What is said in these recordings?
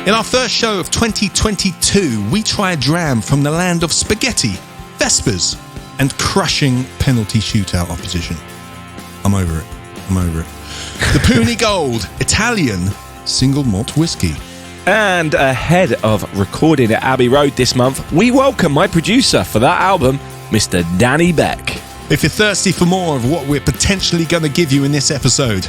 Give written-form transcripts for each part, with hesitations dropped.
In our first show of 2022, we try a dram from the land of spaghetti, Vespers, and crushing penalty shootout opposition. I'm over it. The Puni Gold, Italian single malt whiskey. And ahead of recording at Abbey Road this month, we welcome my producer for that album, Mr. Danny Beck. If you're thirsty for more of what we're potentially going to give you in this episode,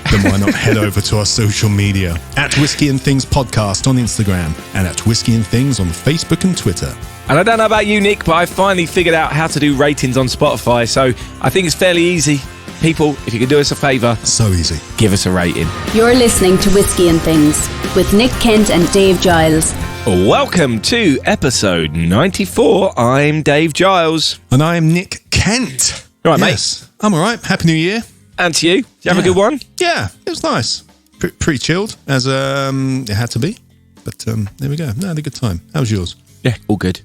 then why not head over to our social media at Whisky and Things Podcast on Instagram and at Whisky and Things on Facebook and Twitter. And I don't know about you, Nick, but I finally figured out how to do ratings on Spotify, so I think it's fairly easy. People, if you could do us a favour, so easy, give us a rating. You're listening to Whisky and Things with Nick Kent and Dave Giles. Welcome to episode 94. I'm Dave Giles. And I'm Nick Kent. All right, yes, mate. I'm all right. Happy New Year. And to you. Did you have a good one? Yeah, it was nice. Pretty chilled, as it had to be. But there we go. I had a good time. How was yours? Yeah, all good.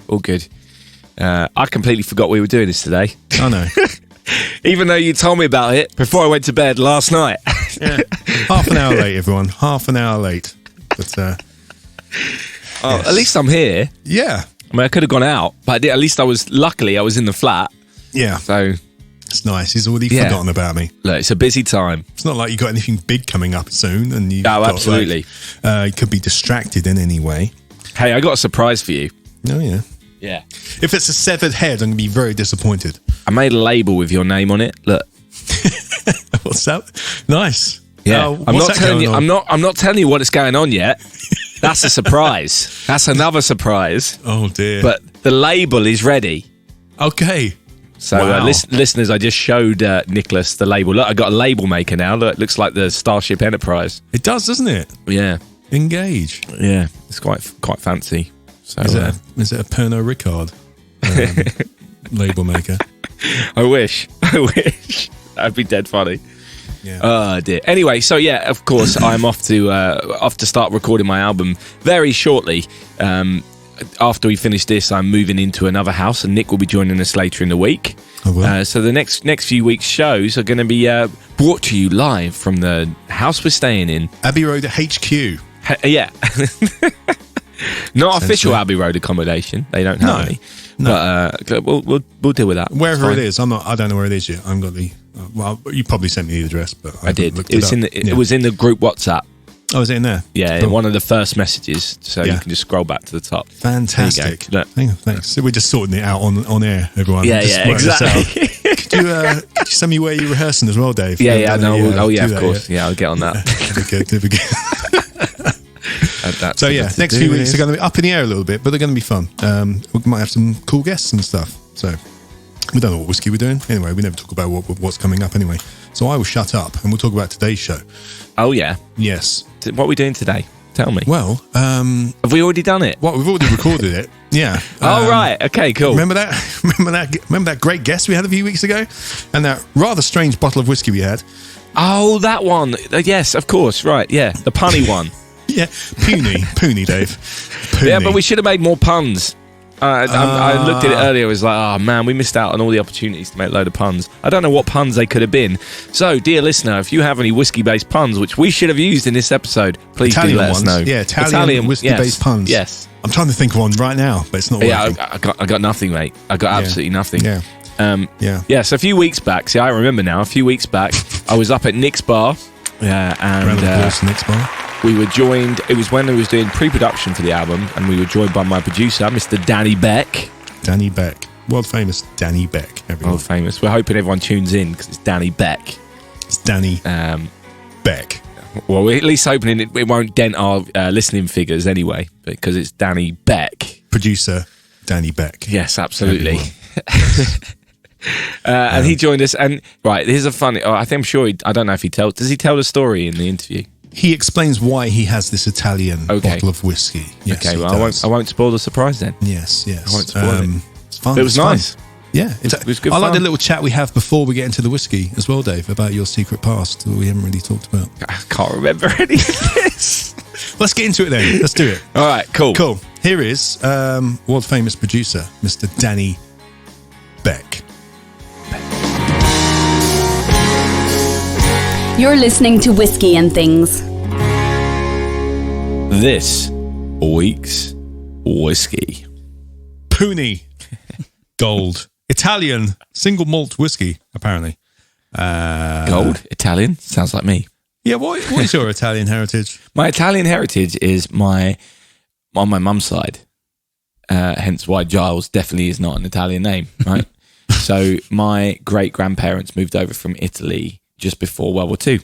I completely forgot we were doing this today. I know. Even though you told me about it before I went to bed last night. Yeah. Half an hour late, everyone. Half an hour late. But yes. At least I'm here. Yeah. I mean, I could have gone out, but at least I was in the flat. Yeah. So it's nice. He's already forgotten about me. Look, it's a busy time. It's not like you got anything big coming up soon, and you. Oh, absolutely. You could be distracted in any way. Hey, I got a surprise for you. Oh yeah. Yeah. If it's a severed head, I'm gonna be very disappointed. I made a label with your name on it. Look. What's that? Nice. Yeah. I'm not telling you what is going on yet. That's a surprise. That's another surprise. Oh dear. But the label is ready. Okay. So listeners, I just showed Nicholas the label. Look, I got a label maker now. Look, it looks like the Starship Enterprise. It does, doesn't it? Yeah. Engage. Yeah. It's quite fancy. So is it a Pernod Ricard label maker? I wish. That'd be dead funny. Yeah. Oh dear. Anyway, so yeah, of course, I'm off to start recording my album very shortly. After we finish this, I'm moving into another house, and Nick will be joining us later in the week. So the next few weeks' shows are going to be brought to you live from the house we're staying in, Abbey Road HQ. Yeah. Not official Abbey Road accommodation. They don't have any. No. But we'll deal with that. Wherever it is, I don't know where it is yet. I haven't got the. Well, you probably sent me the address, but I did. It was in the group WhatsApp. Oh, is it in there? Yeah, in one of the first messages. So you can just scroll back to the top. Fantastic. Thanks. So we're just sorting it out on air, everyone. Yeah, exactly. Could you send me where you're rehearsing as well, Dave? Yeah, no. Of course. Yeah, I'll get on that. That'd be good. So next few weeks are going to be up in the air a little bit, but they're going to be fun. We might have some cool guests and stuff. So we don't know what whiskey we're doing. Anyway, we never talk about what's coming up anyway. So I will shut up and we'll talk about today's show. Oh yeah. Yes. What are we doing today? Tell me. Well, have we already done it? We've already recorded it. Yeah. Oh right. Okay. Cool. Remember that great guest we had a few weeks ago, and that rather strange bottle of whiskey we had. Oh, that one. Yes, of course. Right. Yeah, the punny one. Yeah, Puni, Dave. Puni. Yeah, but we should have made more puns. I looked at it earlier. I was like, oh man, we missed out on all the opportunities to make a load of puns. I don't know what puns they could have been. So, dear listener, if you have any whiskey-based puns, which we should have used in this episode, please do let us know. Yeah, Italian whiskey-based puns. Yes. I'm trying to think of one right now, but it's not working. Yeah, I got nothing, mate. I got absolutely nothing. Yeah. So a few weeks back, I remember now. A few weeks back, I was up at Nick's bar. And Nick's bar. We were joined, it was when I was doing pre-production for the album, and we were joined by my producer, Mr. Danny Beck. Danny Beck. World famous Danny Beck, everyone. World famous. We're hoping everyone tunes in, because it's Danny Beck. It's Danny Beck. Well, we're at least hoping it won't dent our listening figures anyway, because it's Danny Beck. Producer Danny Beck. Yes, absolutely. And he joined us, and right, here's a funny, I don't know if does he tell the story in the interview? He explains why he has this Italian bottle of whiskey. Yes, okay, well, I won't spoil the surprise then. Yes. I won't spoil it. It's fun. It was nice. Yeah, it was good I fun. like the little chat we have before we get into the whiskey as well, Dave, about your secret past that we haven't really talked about. I can't remember any of this. Let's get into it then. Let's do it. All right, cool. Here is world famous producer, Mr. Danny Beck. You're listening to Whisky and Things. This week's whiskey. Puni Gold. Italian single malt whiskey, apparently. Gold? Italian? Sounds like me. Yeah, what is your Italian heritage? My Italian heritage is on my mum's side. Hence why Giles definitely is not an Italian name, right? So my great-grandparents moved over from Italy just before World War II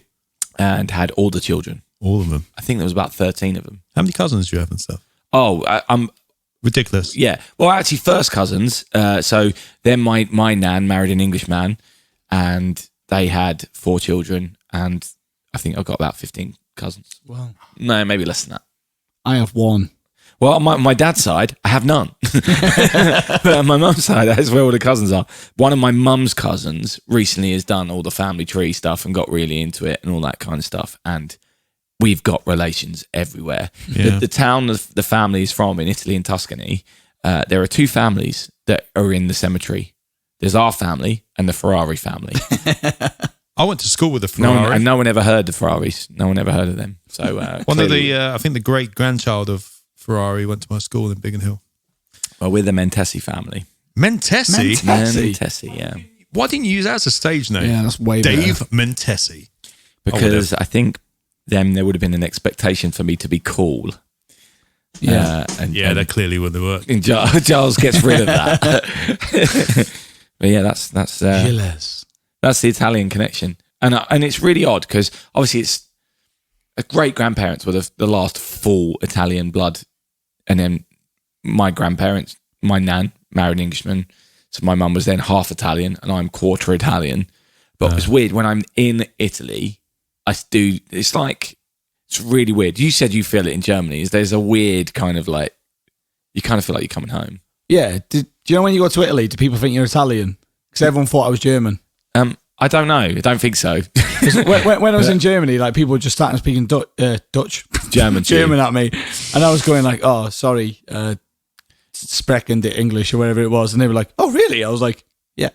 and had all the children. All of them. I think there was about 13 of them. How many cousins do you have and stuff? Oh, I'm... Ridiculous. Yeah. Well, actually, first cousins. So then my nan married an English man and they had 4 children and I think I've got about 15 cousins. Wow. No, maybe less than that. I have 1. Well, on my dad's side, I have none. But on my mum's side, that's where all the cousins are. One of my mum's cousins recently has done all the family tree stuff and got really into it and all that kind of stuff. And we've got relations everywhere. Yeah. The town the family is from in Italy and Tuscany, there are 2 families that are in the cemetery. There's our family and the Ferrari family. I went to school with the Ferrari. No one ever heard the Ferraris. No one ever heard of them. So one of the, I think the great-grandchild of Ferrari went to my school in Biggin Hill. Well, we're the Mentesi family. Mentesi? Mentesi, yeah. Why didn't you use that as a stage name? Yeah, that's way Dave better. Mentesi. Because I think then there would have been an expectation for me to be cool. Yeah. That clearly wouldn't work. And Giles gets rid of that. But yeah, that's Giles. That's the Italian connection. And it's really odd because obviously it's great-grandparents were the last full Italian blood. And then my grandparents, my nan, married an Englishman. So my mum was then half Italian and I'm quarter Italian. But it's weird when I'm in Italy, it's really weird. You said you feel it in Germany. There's a weird kind of like, you kind of feel like you're coming home. Yeah. Do you know when you go to Italy, do people think you're Italian? Because everyone thought I was German. I don't know. I don't think so. when I was in Germany, like people were just starting speaking Dutch, German at me, and I was going like, "Oh, sorry, sprechen the English or whatever it was," and they were like, "Oh, really?" I was like, "Yeah,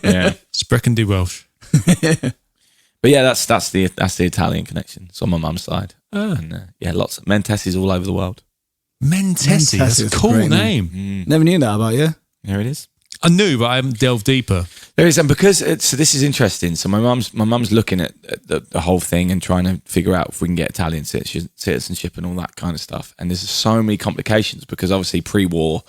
yeah, Sprechen die Welsh." But yeah, that's the Italian connection. It's on my mum's side, and lots of Mentesi's all over the world. Mentesi, that's a cool name. Never knew that about you. There it is. I knew, but I haven't delved deeper. There is, and because so this is interesting. So my mum's looking at the whole thing and trying to figure out if we can get Italian citizenship and all that kind of stuff. And there's so many complications because obviously pre-war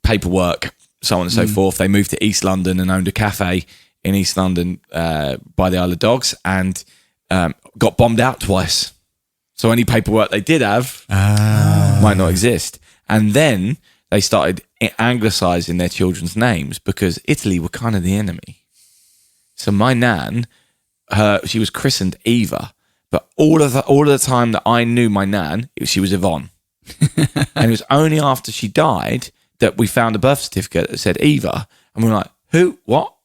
paperwork, so on and so forth. They moved to East London and owned a cafe in East London by the Isle of Dogs and got bombed out twice. So any paperwork they did have might not exist. And then they started anglicising their children's names because Italy were kind of the enemy. So my nan, she was christened Eva, but all of the time that I knew my nan, she was Yvonne. And it was only after she died that we found a birth certificate that said Eva, and we were like, who? What?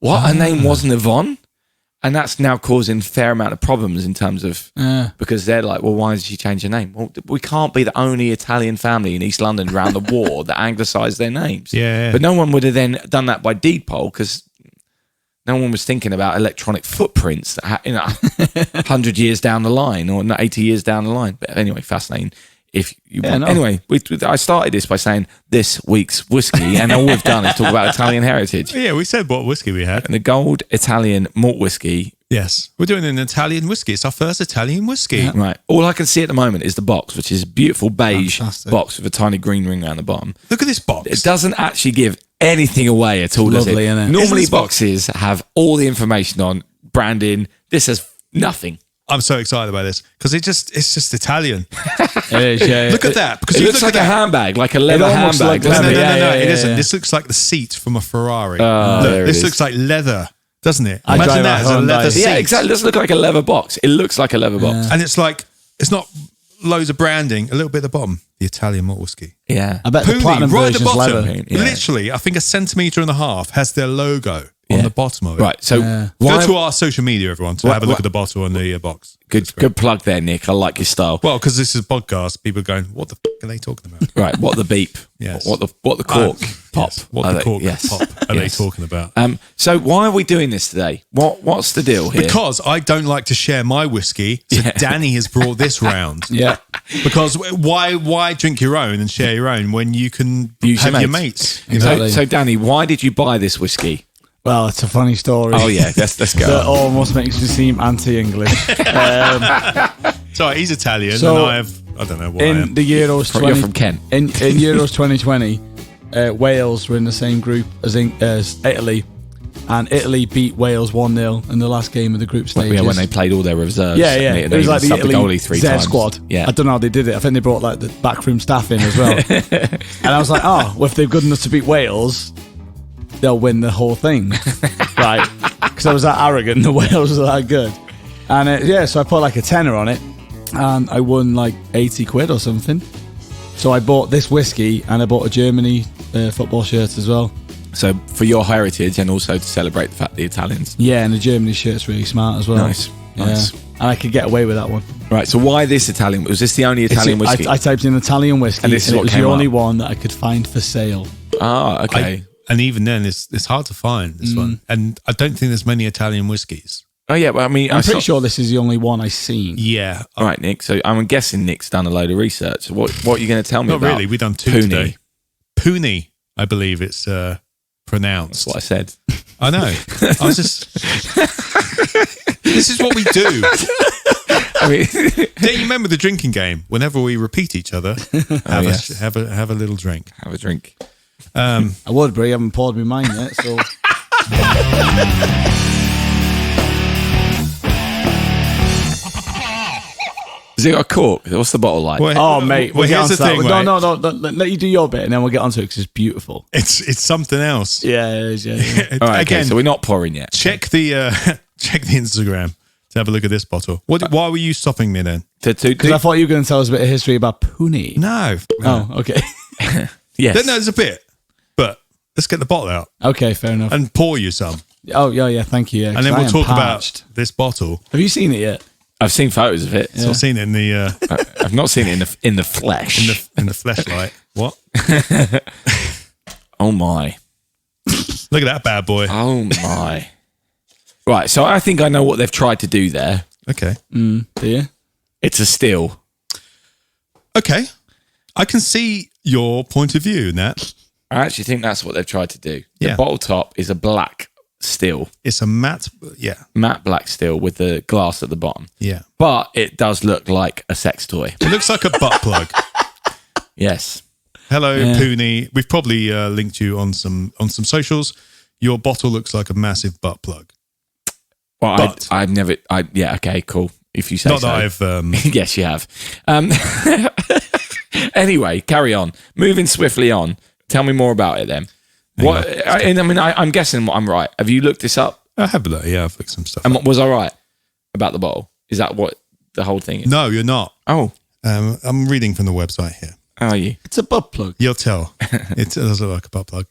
What? Her name wasn't Yvonne? And that's now causing a fair amount of problems in terms of, because they're like, well, why did she change her name? Well, we can't be the only Italian family in East London around the war that anglicised their names. Yeah. But no one would have then done that by deed poll because no one was thinking about electronic footprints that 100 years down the line or 80 years down the line. But anyway, fascinating. Anyway, I started this by saying this week's whiskey, and all we've done is talk about Italian heritage. Yeah, we said what whiskey we had. And the Gold Italian malt whiskey. Yes, we're doing an Italian whiskey. It's our first Italian whiskey. Yeah. Right. All I can see at the moment is the box, which is a beautiful beige box with a tiny green ring around the bottom. Look at this box. It doesn't actually give anything away at all, does lovely, it? isn't it? Normally Isn't this boxes have all the information on branding. This has nothing. I'm so excited about this because it's just Italian. It is, yeah. Look at that. Because It looks like a handbag, like a leather almost handbag. looks No, doesn't like it? no, Yeah, it yeah, isn't. yeah. This looks like the seat from a Ferrari. there Look, it this is. looks like leather, doesn't it? I Imagine drive that a as a Hyundai. leather seat. Yeah, exactly. It doesn't look like a leather box. It looks like a leather box. And it's like, it's not loads of branding, a little bit at the bottom. The Italian malt whiskey. Yeah. I bet the Puni, platinum right at the version's bottom, leather. Yeah. literally, I think 1.5 centimeters has their logo on the bottom of it. Right. So go to our social media, everyone, to have a look at the bottle on the box. Good plug there, Nick. I like your style. Well, because this is a podcast, people are going, what the f*** are they talking about? Right. What the beep? Yes. What the cork pop? Yes. What the cork pop are they talking about? So why are we doing this today? What's the deal here? Because I don't like to share my whiskey, so Danny has brought this round. Yeah. Because why drink your own and share your own when you can have your mates? You know? Exactly. So Danny, why did you buy this whiskey? Well, it's a funny story. Oh yeah, let's go. That almost makes me seem anti-English. Sorry, he's Italian, So, and I don't know what I in am. the Euros, You're from Kent. In Euros 2020, Wales were in the same group as Italy, and Italy beat Wales 1-0 in the last game of the group stages. Yeah, when they played all their reserves. Yeah. They It was like the subbed Italy goalie 3 Z times. squad. Yeah. I don't know how they did it. I think they brought like the backroom staff in as well. And I was like, well, if they're good enough to beat Wales, they'll win the whole thing. Right. Because I was that arrogant. The Wales were that good. And so I put like a tenner on it, and I won like 80 quid or something. So I bought this whiskey, and I bought a Germany football shirt as well. So for your heritage, and also to celebrate the fact the Italians. Yeah, and the Germany shirt's really smart as well. Nice. And I could get away with that one. Right. So why this Italian? Was this the only Italian whiskey? I typed in Italian whiskey, And this is it what was came the only up. one that I could find for sale. Ah, okay. And even then, it's hard to find this one. And I don't think there's many Italian whiskies. Oh yeah. Well, I mean, I'm pretty sure this is the only one I've seen. Yeah. All right, Nick. So I'm guessing Nick's done a load of research. What are you going to tell me Not about? really. We've done 2 Puni? today. Puni, I believe it's pronounced. That's what I said. I know. I was just... This is what we do. I mean, Don't you remember the drinking game? Whenever we repeat each other, have a little drink. have a drink. I would, but I haven't poured me mine yet, so... Has it got a cork? What's the bottle like? Oh, mate, Well, we'll get here's onto the that. thing, No, right? no, let you do your bit, and then we'll get onto it, because it's beautiful. It's something else. Yeah, it is, yeah. All right, okay, Again, so we're not pouring yet. check the Instagram to have a look at this bottle. Why were you stopping me then? Because I thought you were going to tell us a bit of history about Puni. No. Oh, okay. yes. No, there's a bit. But let's get the bottle out Okay, fair enough. and pour you some. Oh, yeah, thank you. Yeah, And then 'cause I we'll am talk parched. about this bottle. Have you seen it yet? I've seen photos of it. So I've seen it in the I've not seen it in the flesh. in the fleshlight. What? Oh my. Look at that bad boy. Oh my. Right, so I think I know what they've tried to do there. Okay. Do you? It's a still. Okay. I can see your point of view in that. I actually think that's what they've tried to do. The Yeah. bottle top is a black still, It's a matte. Yeah. matte black still with the glass at the bottom. Yeah. But it does look like a sex toy. It looks like a butt plug. Yes. Hello, Yeah. Puni. We've probably linked you on some socials. Your bottle looks like a massive butt plug. Well, But- I've never. Yeah. Okay. Cool. If you say Not so. that I've. Yes, you have. Anyway, carry on. Moving swiftly on. Tell me more about it then. What? I'm guessing I'm right. Have you looked this up? I have a look. Yeah, I've looked some stuff. And was I right about the bottle? Is that what the whole thing is? No, you're not. Oh, I'm reading from the website here. how are you? It's a butt plug. You'll tell. It does look like a butt plug.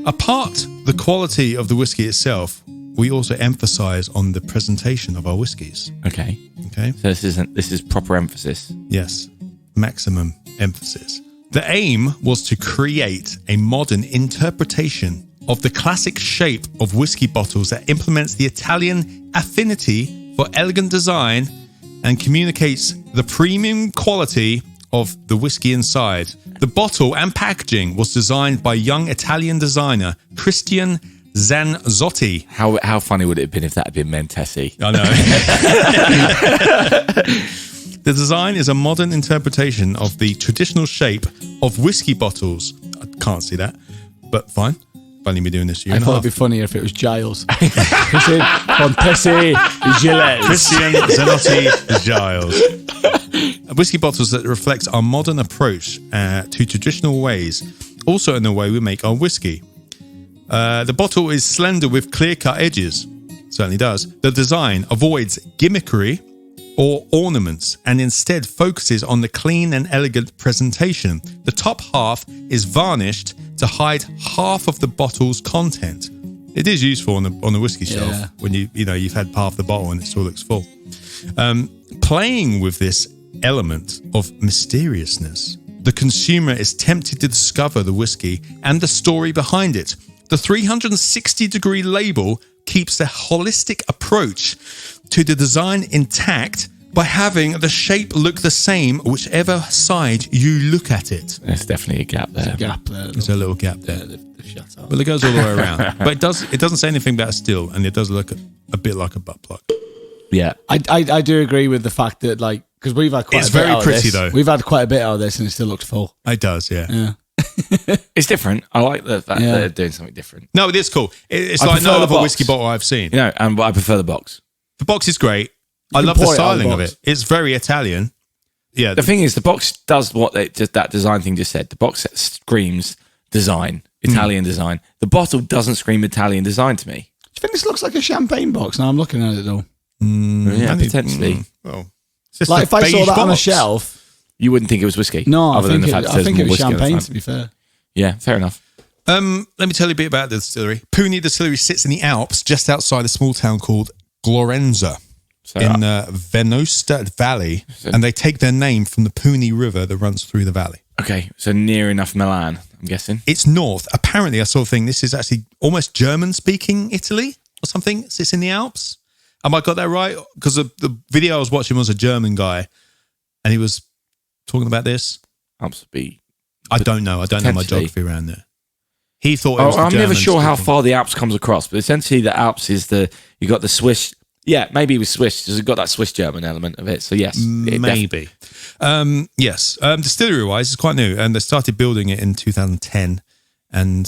Apart the quality of the whiskey itself, we also emphasize on the presentation of our whiskies. Okay. Okay. So this is proper emphasis. Yes. Maximum emphasis. The aim was to create a modern interpretation of the classic shape of whiskey bottles that implements the Italian affinity for elegant design and communicates the premium quality of the whiskey inside. The bottle and packaging was designed by young Italian designer Christian Zanzotti. How funny would it have been if that had been Mentesi? I know. The design is a modern interpretation of the traditional shape of whiskey bottles. I can't see that, but fine. I've only been doing this year I and a thought half. it'd be funnier if it was Giles. Montesi, Giles. Christian Zanotti Giles. Whiskey bottles that reflect our modern approach to traditional ways, also in the way we make our whiskey. The bottle is slender with clear-cut edges. Certainly does. The design avoids gimmickry or ornaments and instead focuses on the clean and elegant presentation. The top half is varnished to hide half of the bottle's content. It is useful on the whiskey shelf Yeah. when you've had half the bottle and it still looks full. Playing with this element of mysteriousness, the consumer is tempted to discover the whiskey and the story behind it. The 360-degree label keeps the holistic approach to the design intact by having the shape look the same whichever side you look at it. There's definitely a gap there. There's a little gap there. They've shut up. But it goes all the way around. But it doesn't say anything about still, and it does look a bit like a butt plug. Yeah. I do agree with the fact that, like, because we've had quite It's a bit very out of pretty, this. though. We've had quite a bit out of this and it still looks full. It does, yeah. Yeah. It's different. I like the fact that they're doing something different. No, it is cool. It's I like prefer no the other box. whiskey bottle I've seen. But I prefer the box. The box is great. I can love the pour it out of the styling of box. it. It's very Italian. Yeah. The thing is, the box does what that design thing just said. The box screams design, Italian design. The bottle doesn't scream Italian design to me. Do you think this looks like a champagne box? Now I'm looking at it though. Yeah, potentially. Well, it's just Like a if I saw beige that on a box. shelf, You wouldn't think it was whiskey. no, other than the fact I think it was whiskey on the champagne. front. To be fair, Yeah, fair enough. Let me tell you a bit about the distillery. Puni Distillery sits in the Alps, just outside a small town called Glorenza So in the Venosta Valley, and they take their name from the Puni River that runs through the valley. okay, so near enough Milan, I'm guessing. It's north. Apparently, I saw a thing. This is actually almost German-speaking Italy or something. Sits in the Alps. Am I got that right? Because the video I was watching was a German guy, and he was talking about this. Alps would be. I don't know. I don't know my Potentially. geography around there. He thought it was the I'm never Germans sure how speaking. far the Alps comes across, but essentially the Alps is you got the Swiss. Yeah, maybe it was Swiss. It's got that Swiss German element of it. So yes, Maybe. Yes. Distillery-wise, it's quite new, and they started building it in 2010, and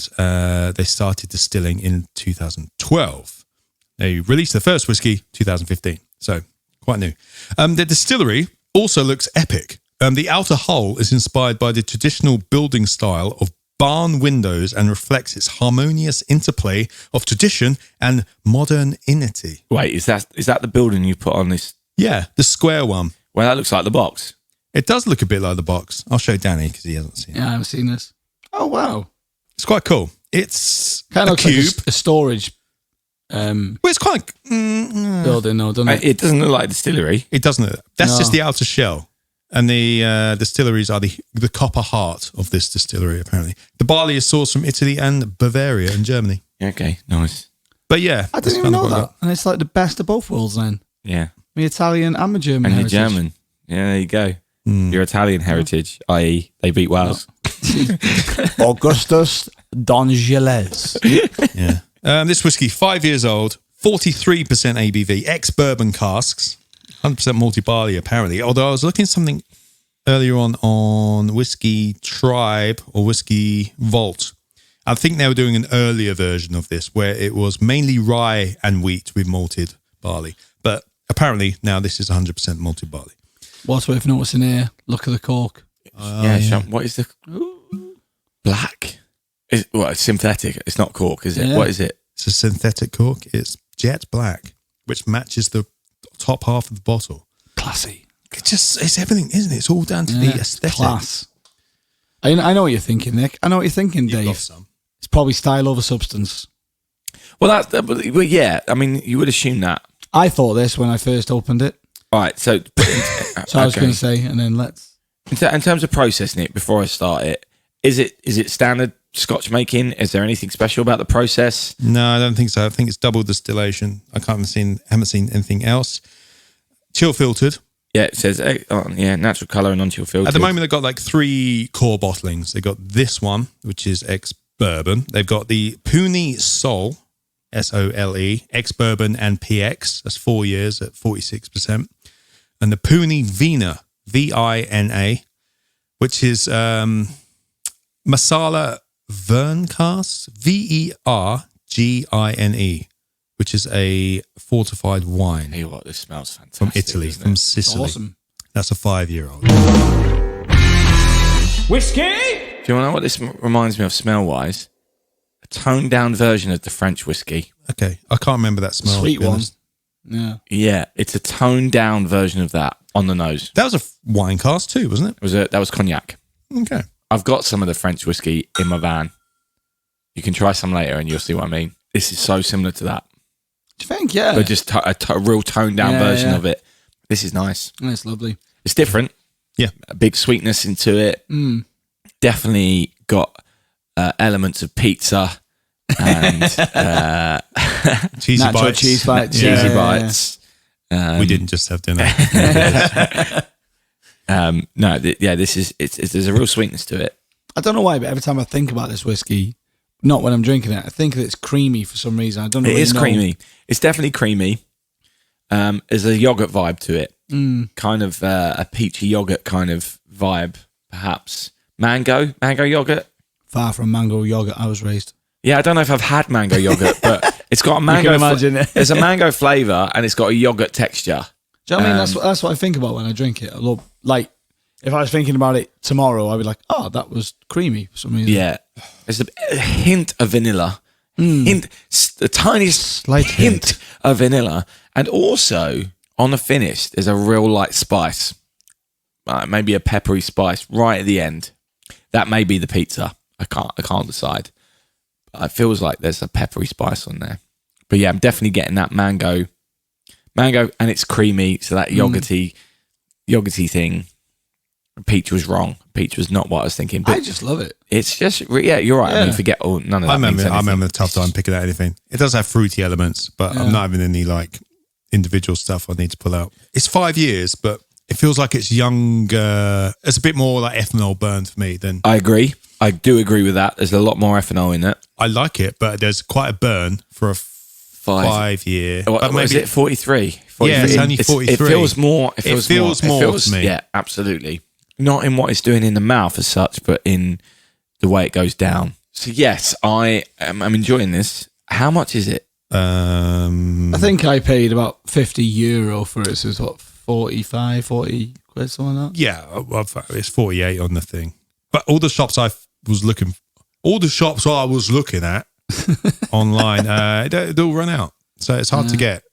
they started distilling in 2012. They released their first whiskey 2015, so quite new. The distillery also looks epic. The outer hull is inspired by the traditional building style of barn windows and reflects its harmonious interplay of tradition and modernity. Wait, is that the building you put on this? Yeah, the square one. Well, that looks like the box. It does look a bit like the box. I'll show Danny because he hasn't seen it. yeah, I haven't seen this. Oh wow, It's quite cool. It's kind a of looks cube. like a storage Well, it's quite. building, though, doesn't it? It doesn't look like a distillery. It doesn't. That's No. just the outer shell. And the distilleries are the copper heart of this distillery, apparently. The barley is sourced from Italy and Bavaria and Germany. Okay, nice. But yeah. I that's didn't even kind of know what that. And it's like the best of both worlds then. Yeah, Me Italian and my German and you're heritage. German. Yeah, there you go. Your Italian heritage, i.e., they beat Wales. Augustus Don Giles. Yeah. This whiskey, 5 years old, 43% ABV, ex-bourbon casks, 100% multi barley apparently. Although I was looking at something earlier on Whiskey Tribe or Whiskey Vault. I think they were doing an earlier version of this where it was mainly rye and wheat with malted barley. But apparently now this is 100% malted barley. What's worth noticing here? Look at the cork. What is the black? It's synthetic. It's not cork, is it? Yeah. What is it? It's a synthetic cork. It's jet black, which matches the top half of the bottle. Classy. It's everything, isn't it? It's all down to the aesthetic. Class. I know what you're thinking, Nick. I know what you're thinking, You've got Dave. some. It's probably style over substance. Well, yeah. I mean, you would assume that. I thought this when I first opened it. All right, so So I was going to say, and then let's. in terms of processing it before I start it, is it standard Scotch making? Is there anything special about the process? No, I don't think so. I think it's double distillation. I haven't seen anything else. Chill filtered. Yeah, it says natural color and non-chill filter. At the moment, they've got like 3 core bottlings. They've got this one, which is ex-bourbon. They've got the Puni Sol, SOLE, ex-bourbon and PX. That's 4 years at 46%. And the Puni Vina, VINA, which is Masala Verncast, VERGINE, which is a fortified wine Tell you what, this smells fantastic. from Italy, doesn't from it? Sicily. Awesome. That's a 5-year-old. Whiskey? Do you want to know what this reminds me of smell-wise? A toned-down version of the French whiskey. Okay, I can't remember that smell. Sweet to be one. honest. Yeah. Yeah, it's a toned-down version of that on the nose. That was a wine cast too, wasn't That was cognac. it? Okay. I've got some of the French whiskey in my van. You can try some later and you'll see what I mean. This is so similar to that. Do you think? Yeah. But just a real toned down version of it. This is nice. It's lovely. It's different. Yeah. A big sweetness into it. Definitely got elements of pizza and cheesy natural bites. cheese bites. cheesy bites. We didn't just have dinner. This is there's a real sweetness to it. I don't know why, but every time I think about this whiskey, not when I'm drinking it, I think that it's creamy for some reason. I don't know. It is creamy. It's definitely creamy. There's a yogurt vibe to it. Kind of a peachy yogurt kind of vibe, perhaps. Mango yogurt. Far from mango yogurt, I was raised. Yeah, I don't know if I've had mango yogurt, but it's got a mango. You can imagine it. There's a mango flavour and it's got a yogurt texture. Do you know what I mean? That's what I think about when I drink it. Like, if I was thinking about it tomorrow, I'd be like, oh, that was creamy for some reason. Yeah. There's a hint of vanilla. The tiniest Slight hint of vanilla. And also, on the finish, there's a real light spice. Maybe a peppery spice right at the end. That may be the pizza. I can't decide. It feels like there's a peppery spice on there. But yeah, I'm definitely getting that mango, and it's creamy, so that yogurty thing. Peach was wrong. Peach was not what I was thinking. But I just love it. it's just, yeah, you're right. Yeah. I mean, forget none of that. I remember the tough time picking out anything. It does have fruity elements, but I'm not having any like individual stuff I need to pull out. It's 5 years, but it feels like it's younger. It's a bit more like ethanol burn for me than. I agree. I do agree with that. There's a lot more ethanol in it. I like it, but there's quite a burn for a 5 year. What is it? 43. Yeah, it's only 43. It feels more. It feels more to me. Yeah, absolutely. Not in what it's doing in the mouth as such, but in the way it goes down. So yes, I'm enjoying this. How much is it? I think I paid about €50 for it. So it's what, 45, 40 quid, something like that? Yeah, it's 48 on the thing. But all the shops I was looking at online, they all run out. So it's hard to get.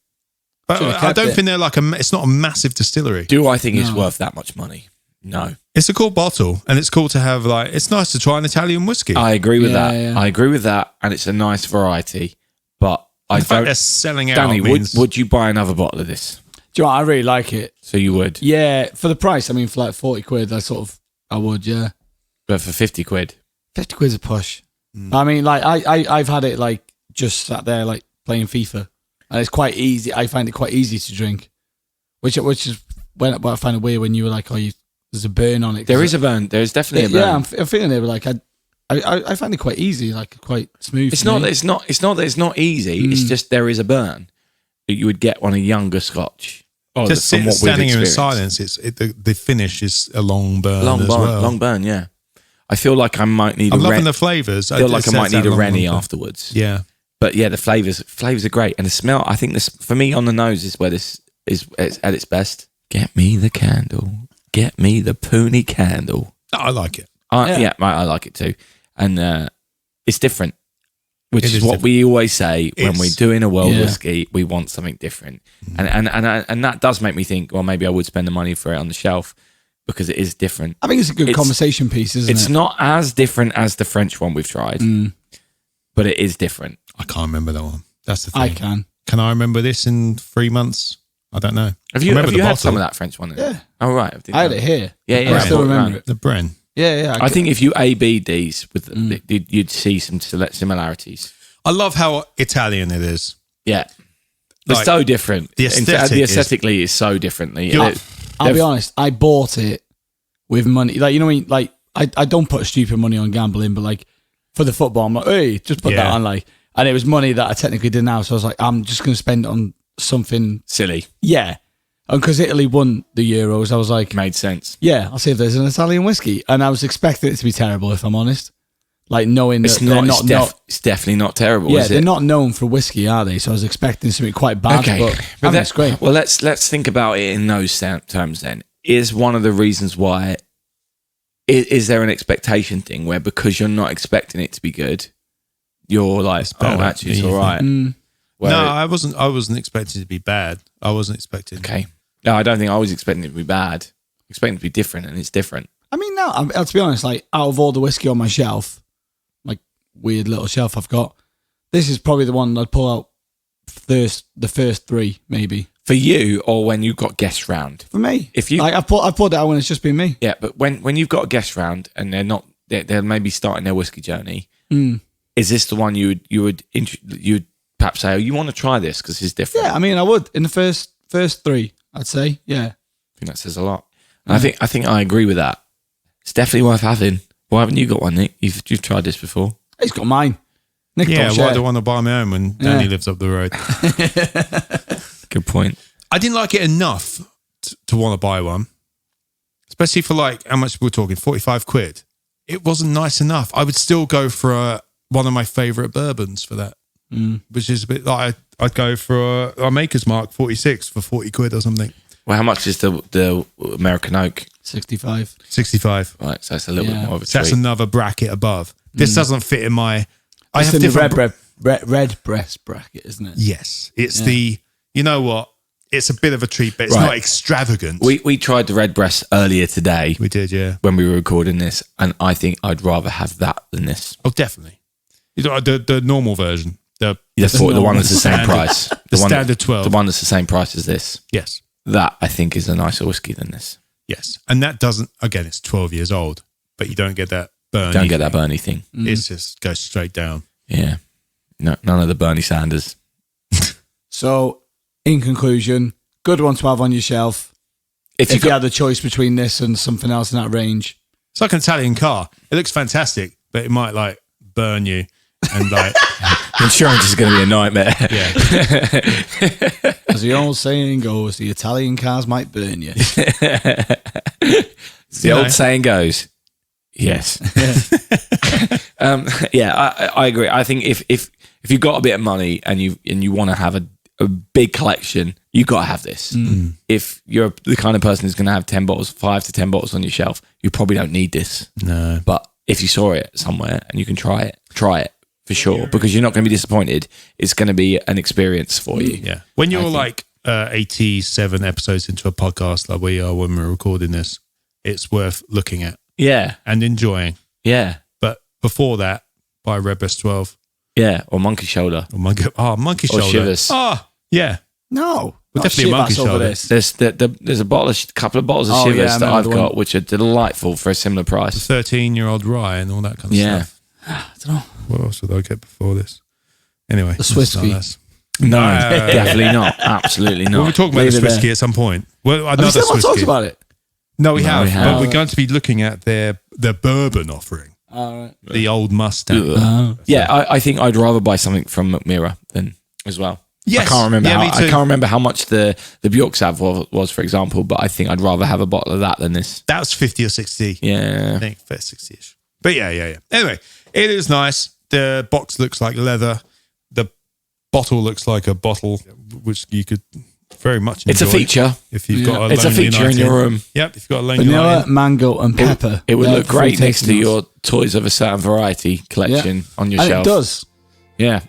But I don't think they're like it's not a massive distillery. Do I think it's worth that much money? No. It's a cool bottle, and it's cool to have it's nice to try an Italian whiskey. I agree with that. Yeah. I agree with that, and it's a nice variety. But the fact they're selling out. Danny, means, would you buy another bottle of this? Do you know what? I really like it. So you would? Yeah, for the price. I mean, for like 40 quid, I would, yeah. But for 50 quid? 50 quid's a push. I mean, like, I've had it, like, just sat there, like, playing FIFA. And it's quite easy. I find it quite easy to drink. Which is what I find it weird when you were like, there's a burn on it. There is a burn. There is definitely a burn. Yeah, I'm feeling it, but like, I find it quite easy, like, quite smooth. It's not that it's not easy. It's just there is a burn that you would get on a younger Scotch. Just standing here in silence, the finish is a long burn as well. Long burn, yeah. I feel like I might need. I'm loving the flavors. I feel like I might need a Rennie afterwards. Yeah, but yeah, the flavors are great, and the smell. I think this for me on the nose is where this is at its best. Get me the candle. Get me the Puni candle. I like it. I like it too, and it's different. Which is what different. we always say when we're doing a world whiskey, we want something different, and that does make me think. Well, maybe I would spend the money for it on the shelf because it is different. I think it's a good conversation piece, isn't it? It's not as different as the French one we've tried, but it is different. I can't remember that one. That's the thing. I can. Can I remember this in 3 months? I don't know. Have you had some of that French one? Yeah. Oh right. I had it here. Yeah. I still remember it. The Bren. Yeah. I think if you A/B'd these, you'd see some similarities. I love how Italian it is. Yeah. It's so different. The aesthetically is so differently. I'll be honest, I bought it with money. Like, you know what I mean? Like, I don't put stupid money on gambling, but like for the football, I'm like, hey, just put that on. Like, and it was money that I technically didn't have. So I was like, I'm just going to spend it on something silly. Yeah. And because Italy won the Euros, I was like, made sense. Yeah, I'll see if there's an Italian whiskey. And I was expecting it to be terrible, if I'm honest. Like, knowing that it's definitely not terrible. Yeah, is it? they're not known for whiskey, are they? So I was expecting something quite bad. Okay, but I mean, it's great. Well, let's think about it in those terms. Then, is one of the reasons why is there an expectation thing where because you're not expecting it to be good, you're like, actually, it's all right. No, I wasn't expecting it to be bad. I wasn't expecting. Okay. No, I don't think I was expecting it to be bad. Expecting it to be different, and it's different. I mean, no, to be honest, like out of all the whiskey on my shelf, like weird little shelf I've got, This is probably the one I'd pull out first, the first three, maybe. For you, or when you've got guests round? For me. If you, I've pulled it out when it's just been me. Yeah, but when you've got a guest round and they're maybe starting their whiskey journey, is this the one you would perhaps say, oh, you want to try this because it's different? Yeah, I mean, I would. In the first three, I'd say, yeah. I think that says a lot. I think I agree with that. It's definitely worth having. Why haven't you got one, Nick? You've tried this before. He's got mine. Nick, why do I want to buy my own when Danny lives up the road? Good point. I didn't like it enough to want to buy one, especially for like how much we're talking, 45 quid. It wasn't nice enough. I would still go for one of my favourite bourbons for that, which is a bit like I'd go for a Maker's Mark 46 for 40 quid or something. Well, how much is the American Oak? 65. 65. Right, so it's a little bit more of a So that's treat. another bracket above. This doesn't fit in my... I have in different... the red breast bracket, isn't it? Yes. It's the... You know what? It's a bit of a treat, but it's not extravagant. We tried the red breast earlier today. We did, yeah. When we were recording this, and I think I'd rather have that than this. Oh, definitely. You know, the normal version. The one that's the same price. The standard 12. The one that's the same price as this. Yes. That, I think, is a nicer whiskey than this. Yes. And that doesn't... Again, it's 12 years old, but you don't get that burny Don't get that Bernie thing. It's just goes straight down. Yeah. No, none of the Bernie Sanders. So, in conclusion, good one to have on your shelf. If you had the choice between this and something else in that range. It's like an Italian car. It looks fantastic, but it might like burn you and like insurance is going to be a nightmare. Yeah. As the old saying goes, the Italian cars might burn you. The old saying goes, yes. I agree. I think if you've got a bit of money and you want to have a big collection, you got to have this. If you're the kind of person who's going to have 5 to 10 bottles on your shelf, you probably don't need this. No. But if you saw it somewhere and you can try it for sure, because you're not going to be disappointed. It's going to be an experience for you. Yeah. When you're like 87 episodes into a podcast like we are when we're recording this, it's worth looking at. Yeah. And enjoying. Yeah. But before that, buy Red Breast 12. Yeah. Or Monkey Shoulder. Or Monkey Shoulder. Or Shivers. Oh, yeah. No. Well, definitely a Monkey Shoulder. There's a couple of bottles of Shivers that I've got, which are delightful for a similar price. 13-year-old rye and all that kind of stuff. I don't know. What else did I get before this? Anyway. The Swissky. No, definitely not. Absolutely not. We'll talk about the Swissky at some point. Well, another Have we still not talked Swissky. about it? No, we have. But we're going to be looking at their bourbon offering. Right. The Old Mustang. Yeah, I think I'd rather buy something from McMira than as well. Yes. I can't remember. Yeah, me too. I can't remember how much the Bjork Sav was, for example. But I think I'd rather have a bottle of that than this. That was 50 or 60. Yeah, I think 60-ish. But yeah. Anyway, it is nice. The box looks like leather. The bottle looks like a bottle, which you could very much enjoy. It's a feature. If you've got a it's a lonely feature night in your room. Yep, if you've got a lonely Vanilla, night. mango, and pepper. It would look great next to tasting your toys of a certain variety collection on your and shelf. it does. Yeah.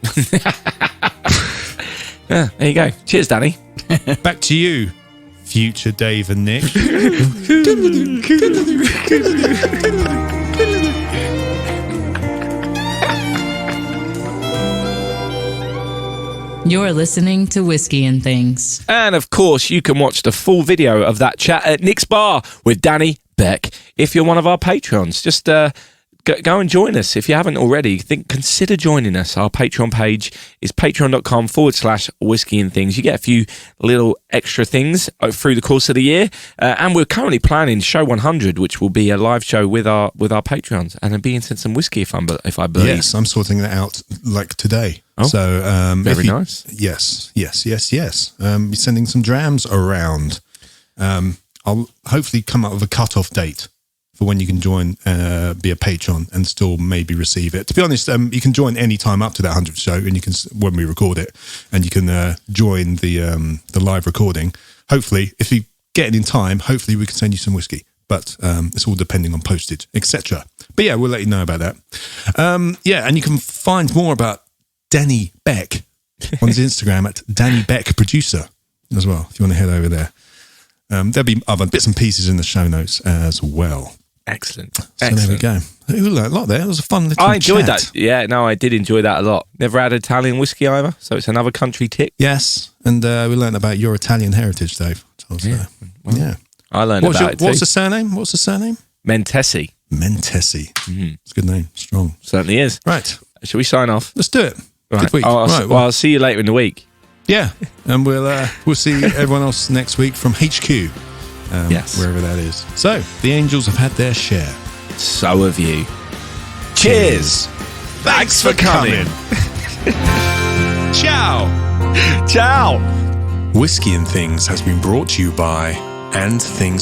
Yeah. There you go. Cheers, Danny. Back to you, future Dave and Nick. You're listening to Whisky and Things. And of course, you can watch the full video of that chat at Nick's Bar with Danny Beck if you're one of our patrons. Just go and join us. If you haven't already, consider joining us. Our Patreon page is patreon.com/Whisky and Things. You get a few little extra things through the course of the year. And we're currently planning show 100, which will be a live show with our patrons and being sent some whiskey if I believe. Yes, I'm sorting that out like today. Oh, so very nice. Yes. Be sending some drams around. I'll hopefully come up with a cut-off date for when you can join, be a patron and still maybe receive it. To be honest, you can join any time up to that 100th show, and you can when we record it, and you can join the live recording. Hopefully, if you get it in time, hopefully we can send you some whiskey. But it's all depending on postage, etc. But yeah, we'll let you know about that. And you can find more about Danny Beck on his Instagram at Danny Beck Producer as well, if you want to head over there. There'll be other bits and pieces in the show notes as well. Excellent. So there we go. We learned a lot there. It was a fun little I enjoyed chat. that. Yeah, no, I did enjoy that a lot. Never had Italian whiskey either, so it's another country tick. Yes, and we learned about your Italian heritage, Dave. So, yeah. I learned about it too. What's the surname? Mentesi. Mentesi. It's a good name. Strong. Certainly is. Right. Shall we sign off? Let's do it. Right. Good week. I'll see you later in the week. Yeah, and we'll see everyone else next week from HQ. Yes. Wherever that is. So, the Angels have had their share. So have you. Cheers. Thanks for coming. Ciao. Ciao. Whisky and Things has been brought to you by And Things